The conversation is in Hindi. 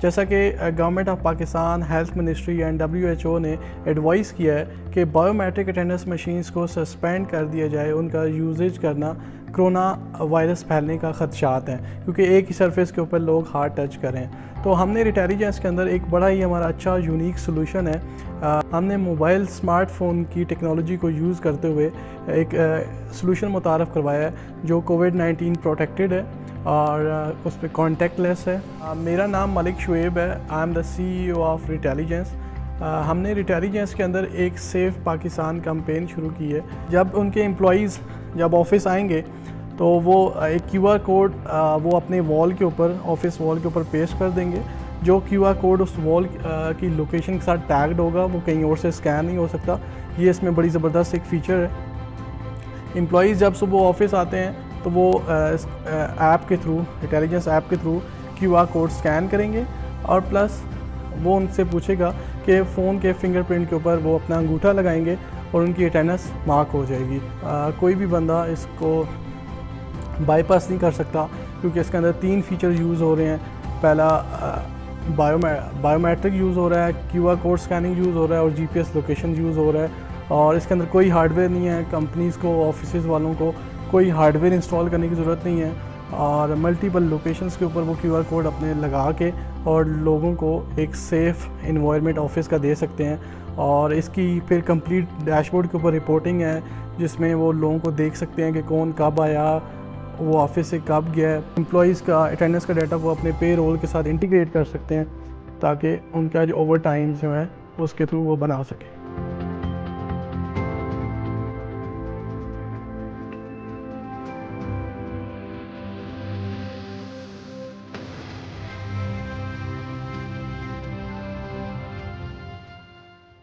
जैसा कि government of Pakistan, health ministry and WHO ने एडवाइस किया है कि बायोमेट्रिक अटेंडेंस मशीन्स को सस्पेंड कर दिया जाए, उनका यूजेज करना कोरोना वायरस फैलने का ख़दशात हैं, क्योंकि एक ही सरफेस के ऊपर लोग हाथ टच करें। तो हमने रिटेलिजेंस के अंदर एक बड़ा ही हमारा अच्छा यूनिक सोल्यूशन है। हमने मोबाइल स्मार्टफोन की टेक्नोलॉजी को यूज़ करते हुए एक सोल्यूशन मुतारफ़ करवाया है जो कोविड-19 प्रोटेक्टेड है और उस पर कॉन्टेक्टलेस है। मेरा नाम मलिक शुएब है। I am the CEO of Retelligence. हमने रिटेलिजेंस के अंदर एक सेफ़ पाकिस्तान कैंपेन शुरू की है। जब उनके एम्प्लॉइज़ जब ऑफिस आएंगे तो वो एक QR कोड वो अपने वॉल के ऊपर, ऑफिस वॉल के ऊपर पेस्ट कर देंगे। जो QR कोड उस वॉल की लोकेशन के साथ टैग्ड होगा, वो कहीं और से स्कैन नहीं हो सकता। ये इसमें बड़ी ज़बरदस्त एक फ़ीचर है। एम्प्लॉइज़ जब सुबह ऑफिस आते हैं तो वो ऐप के थ्रू, इंटेलिजेंस ऐप के थ्रू QR कोड स्कैन करेंगे और प्लस वो उनसे पूछेगा कि फ़ोन के फिंगरप्रिंट के ऊपर वो अपना अंगूठा लगाएंगे और उनकी अटेंडेंस मार्क हो जाएगी। कोई भी बंदा इसको बाईपास नहीं कर सकता, क्योंकि इसके अंदर 3 फीचर यूज़ हो रहे हैं। पहला बायोमेट्रिक यूज़ हो रहा है, QR कोड स्कैनिंग यूज़ हो रहा है और GPS लोकेशन यूज़ हो रहा है। और इसके अंदर कोई हार्डवेयर नहीं है। कंपनीज़ को, ऑफिस वालों को कोई हार्डवेयर इंस्टॉल करने की ज़रूरत नहीं है और मल्टीपल लोकेशंस के ऊपर वो QR कोड अपने लगा के और लोगों को एक सेफ़ इन्वायरमेंट ऑफिस का दे सकते हैं। और इसकी फिर कंप्लीट डैशबोर्ड के ऊपर रिपोर्टिंग है, जिसमें वो लोगों को देख सकते हैं कि कौन कब आया, वो ऑफिस से कब गया। एम्प्लॉइज़ का अटेंडेंस का डाटा वो अपने पे रोल के साथ इंटीग्रेट कर सकते हैं ताकि उनका जो ओवर टाइम जो है उसके थ्रू वो बना सके।